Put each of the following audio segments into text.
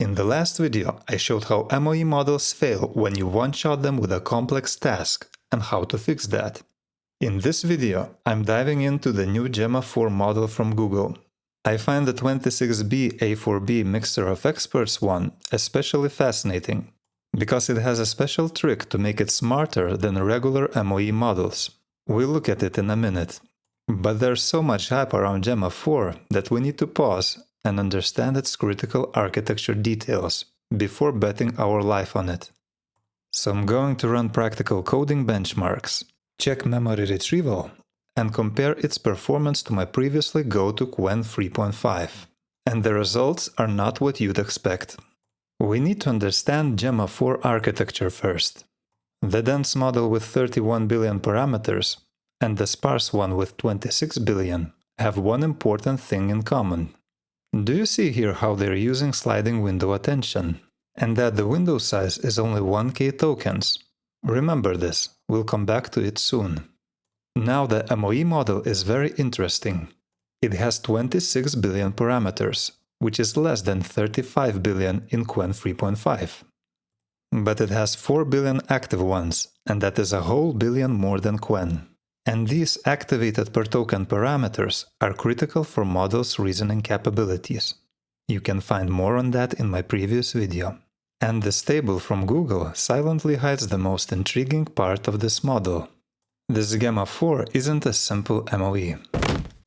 In the last video, I showed how MOE models fail when you one-shot them with a complex task and how to fix that. In this video, I'm diving into the new Gemma 4 model from Google. I find the 26B A4B Mixture of Experts one especially fascinating, because it has a special trick to make it smarter than regular MOE models. We'll look at it in a minute. But there's so much hype around Gemma 4 that we need to pause and understand its critical architecture details before betting our life on it. So I'm going to run practical coding benchmarks, check memory retrieval, and compare its performance to my previously go-to Qwen 3.5. And the results are not what you'd expect. We need to understand Gemma 4 architecture first. The dense model with 31 billion parameters and the sparse one with 26 billion have one important thing in common. Do you see here how they're using sliding window attention? And that the window size is only 1K tokens. Remember this, we'll come back to it soon. Now the MOE model is very interesting. It has 26 billion parameters, which is less than 35 billion in Qwen 3.5. But it has 4 billion active ones, and that is a whole billion more than Qwen. And these activated per token parameters are critical for model's reasoning capabilities. You can find more on that in my previous video. And this table from Google silently hides the most intriguing part of this model. This Gemma 4 isn't a simple MOE.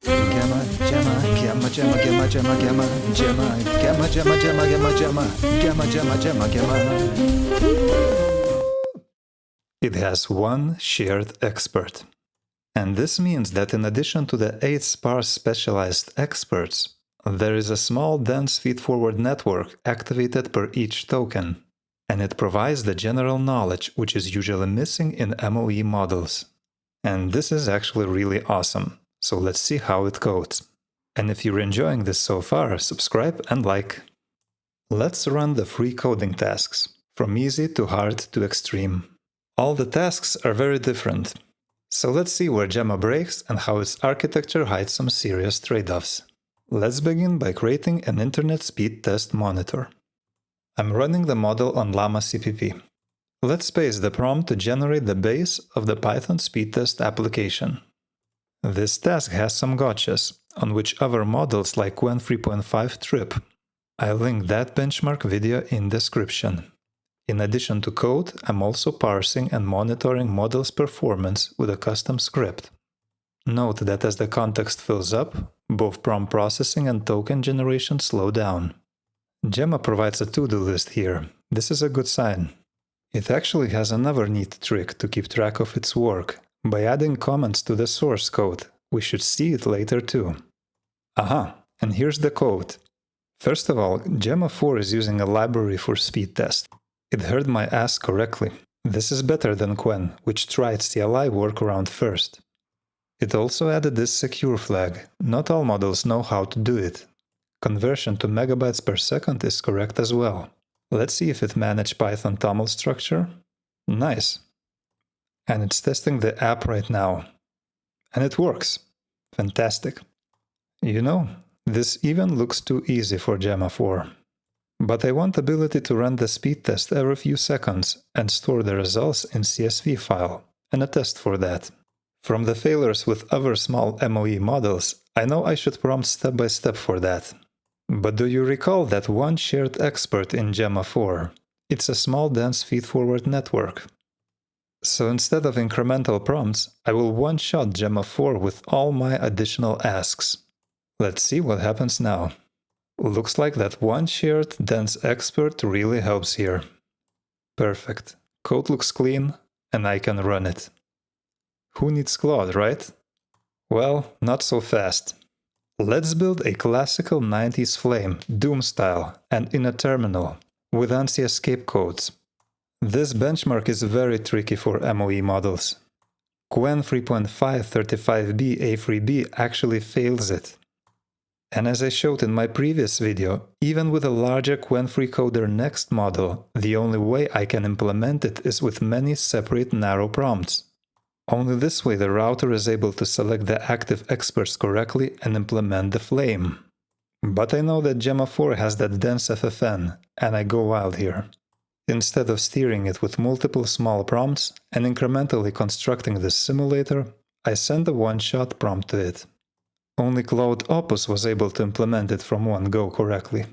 Gemma, Gemma, Gemma, Gemma, Gemma, Gemma, Gemma, Gemma, Gemma, Gemma, Gemma, Gemma, Gemma, Gemma, Gemma, Gemma, Gemma. It has one shared expert. And this means that in addition to the 8 sparse specialized experts, there is a small dense feedforward network activated per each token, and it provides the general knowledge which is usually missing in MOE models. And this is actually really awesome, so let's see how it codes. And if you're enjoying this so far, subscribe and like. Let's run the free coding tasks, from easy to hard to extreme. All the tasks are very different. So let's see where Gemma breaks and how its architecture hides some serious trade-offs. Let's begin by creating an internet speed test monitor. I'm running the model on llama.cpp. Let's paste the prompt to generate the base of the Python speed test application. This task has some gotchas, on which other models like Qwen 3.5 trip. I'll link that benchmark video in description. In addition to code, I'm also parsing and monitoring model's performance with a custom script. Note that as the context fills up, both prompt processing and token generation slow down. Gemma provides a to-do list here. This is a good sign. It actually has another neat trick to keep track of its work, by adding comments to the source code. We should see it later too. Aha, and here's the code. First of all, Gemma 4 is using a library for speed test. It heard my ask correctly. This is better than Qwen, which tried CLI workaround first. It also added this secure flag. Not all models know how to do it. Conversion to megabytes per second is correct as well. Let's see if it managed Python TOML structure. Nice. And it's testing the app right now. And it works. Fantastic. You know, this even looks too easy for Gemma 4. But I want ability to run the speed test every few seconds and store the results in CSV file, and a test for that. From the failures with other small MOE models, I know I should prompt step by step for that. But do you recall that one shared expert in Gemma 4? It's a small dense feedforward network. So instead of incremental prompts, I will one-shot Gemma 4 with all my additional asks. Let's see what happens now. Looks like that one shared dense expert really helps here. Perfect. Code looks clean, and I can run it. Who needs Claude, right? Well, not so fast. Let's build a classical 90s flame, Doom style, and in a terminal, with ANSI escape codes. This benchmark is very tricky for MOE models. Qwen 3.5 35B A3B actually fails it. And as I showed in my previous video, even with a larger Qwen 3 coder next model, the only way I can implement it is with many separate narrow prompts. Only this way the router is able to select the active experts correctly and implement the flame. But I know that Gemma 4 has that dense FFN, and I go wild here. Instead of steering it with multiple small prompts and incrementally constructing this simulator, I send a one-shot prompt to it. Only Cloud Opus was able to implement it from one go correctly.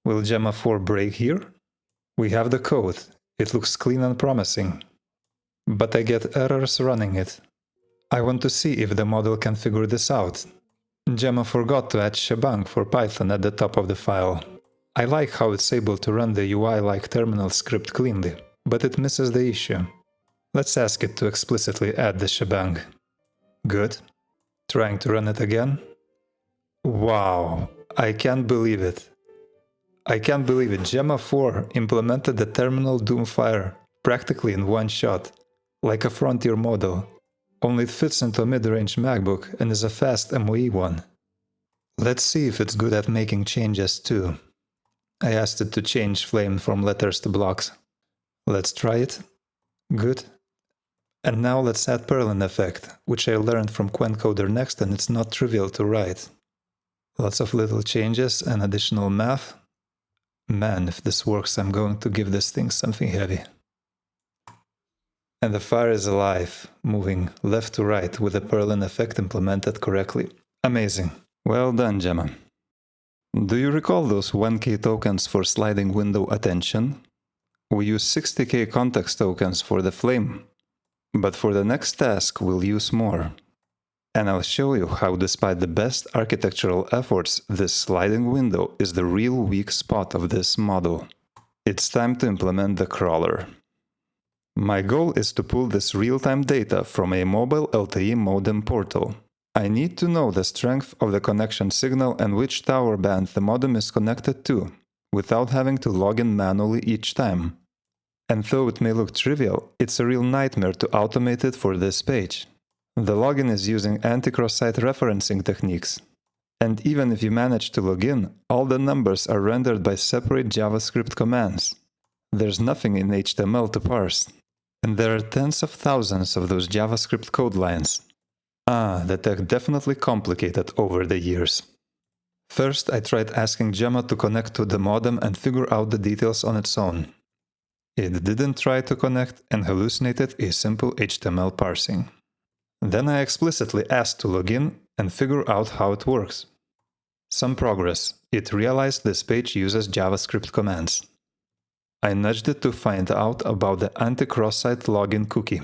Will Gemma 4 break here? We have the code. It looks clean and promising. But I get errors running it. I want to see if the model can figure this out. Gemma forgot to add shebang for Python at the top of the file. I like how it's able to run the UI-like terminal script cleanly, but it misses the issue. Let's ask it to explicitly add the shebang. Good. Trying to run it again. Wow, I can't believe it. I can't believe it. Gemma 4 implemented the terminal Doomfire practically in one shot, like a frontier model. Only it fits into a mid-range MacBook and is a fast MOE one. Let's see if it's good at making changes too. I asked it to change flame from letters to blocks. Let's try it. Good. And now let's add Perlin effect, which I learned from Qwen Coder Next, and it's not trivial to write. Lots of little changes and additional math. Man, if this works, I'm going to give this thing something heavy. And the fire is alive, moving left to right with the Perlin effect implemented correctly. Amazing. Well done, Gemma. Do you recall those 1K tokens for sliding window attention? We use 60K context tokens for the flame. But for the next task, we'll use more. And I'll show you how, despite the best architectural efforts, this sliding window is the real weak spot of this model. It's time to implement the crawler. My goal is to pull this real-time data from a mobile LTE modem portal. I need to know the strength of the connection signal and which tower band the modem is connected to, without having to log in manually each time. And though it may look trivial, it's a real nightmare to automate it for this page. The login is using anti-cross-site referencing techniques. And even if you manage to log in, all the numbers are rendered by separate JavaScript commands. There's nothing in HTML to parse. And there are tens of thousands of those JavaScript code lines. The tech definitely complicated over the years. First, I tried asking Gemma to connect to the modem and figure out the details on its own. It didn't try to connect and hallucinated a simple HTML parsing. Then I explicitly asked to log in and figure out how it works. Some progress. It realized this page uses JavaScript commands. I nudged it to find out about the anti-cross-site login cookie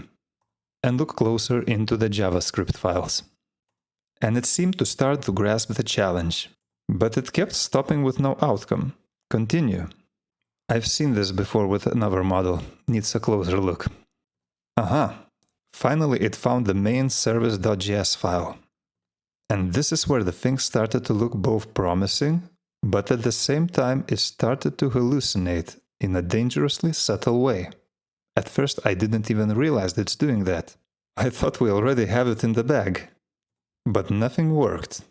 and look closer into the JavaScript files. And it seemed to start to grasp the challenge, but it kept stopping with no outcome. Continue. I've seen this before with another model. Needs a closer look. Finally it found the main service.js file. And this is where the thing started to look both promising, but at the same time it started to hallucinate in a dangerously subtle way. At first I didn't even realize it's doing that. I thought we already have it in the bag. But nothing worked.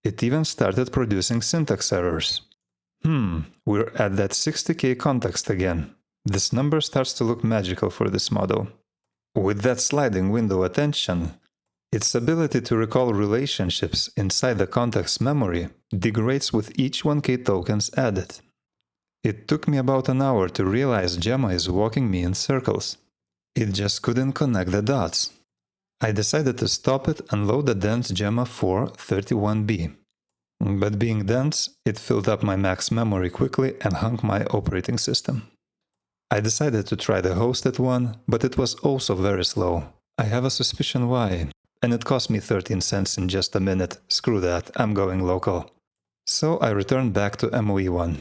It even started producing syntax errors. We're at that 60K context again. This number starts to look magical for this model. With that sliding window attention, its ability to recall relationships inside the context memory degrades with each 1K tokens added. It took me about an hour to realize Gemma is walking me in circles. It just couldn't connect the dots. I decided to stop it and load the dense Gemma 4 31B. But being dense, it filled up my max memory quickly and hung my operating system. I decided to try the hosted one, but it was also very slow. I have a suspicion why, and it cost me 13 cents in just a minute. Screw that, I'm going local. So I returned back to MOE1.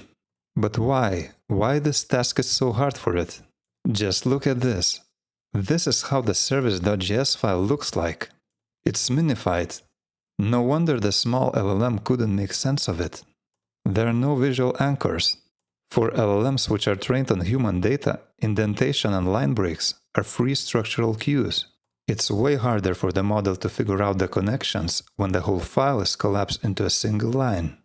But why? Why this task is so hard for it? Just look at this. This is how the service.js file looks like. It's minified. No wonder the small LLM couldn't make sense of it. There are no visual anchors. For LLMs which are trained on human data, indentation and line breaks are free structural cues. It's way harder for the model to figure out the connections when the whole file is collapsed into a single line.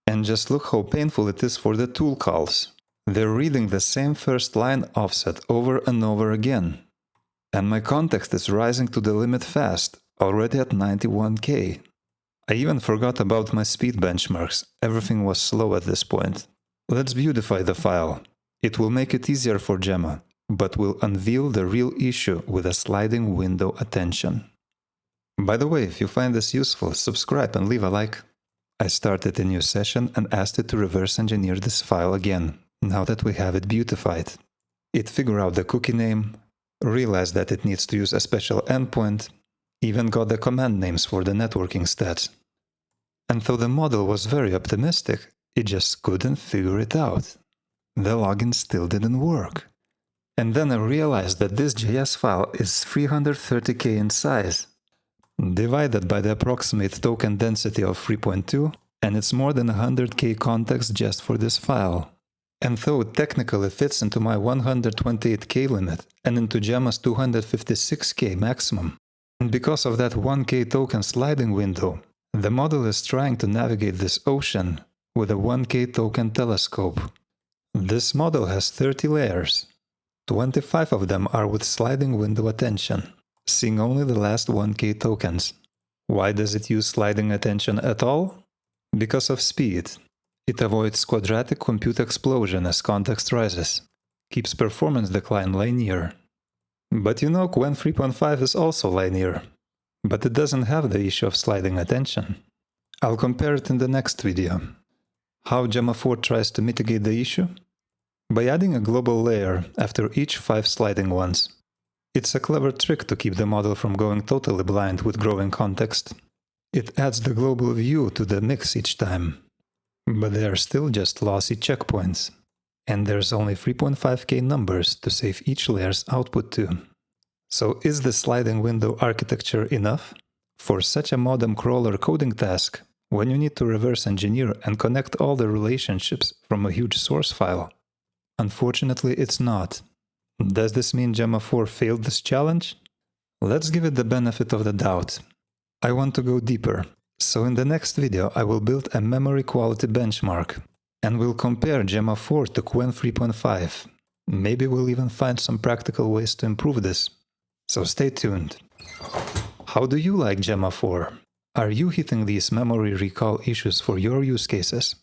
And just look how painful it is for the tool calls. They're reading the same first line offset over and over again. And my context is rising to the limit fast, already at 91K. I even forgot about my speed benchmarks, everything was slow at this point. Let's beautify the file. It will make it easier for Gemma, but will unveil the real issue with a sliding window attention. By the way, if you find this useful, subscribe and leave a like. I started a new session and asked it to reverse engineer this file again, now that we have it beautified. It figured out the cookie name, realized that it needs to use a special endpoint, even got the command names for the networking stats. And though the model was very optimistic, it just couldn't figure it out. The login still didn't work. And then I realized that this JS file is 330K in size, divided by the approximate token density of 3.2, and it's more than 100K context just for this file. And though it technically fits into my 128K limit and into Gemma's 256K maximum, and because of that 1K token sliding window, the model is trying to navigate this ocean with a 1K token telescope. This model has 30 layers. 25 of them are with sliding window attention, seeing only the last 1K tokens. Why does it use sliding attention at all? Because of speed. It avoids quadratic compute explosion as context rises, keeps performance decline linear. But you know, Qwen 3.5 is also linear, but it doesn't have the issue of sliding attention. I'll compare it in the next video. How Gemma 4 tries to mitigate the issue? By adding a global layer after each 5 sliding ones. It's a clever trick to keep the model from going totally blind with growing context. It adds the global view to the mix each time. But they are still just lossy checkpoints. And there's only 3.5K numbers to save each layer's output to. So is the sliding window architecture enough? For such a modem crawler coding task, when you need to reverse engineer and connect all the relationships from a huge source file? Unfortunately, it's not. Does this mean Gemma 4 failed this challenge? Let's give it the benefit of the doubt. I want to go deeper, so in the next video I will build a memory quality benchmark, and we'll compare Gemma 4 to Qwen 3.5. Maybe we'll even find some practical ways to improve this. So stay tuned. How do you like Gemma 4? Are you hitting these memory recall issues for your use cases?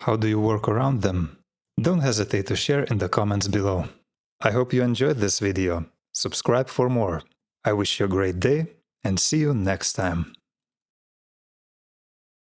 How do you work around them? Don't hesitate to share in the comments below. I hope you enjoyed this video. Subscribe for more. I wish you a great day and see you next time.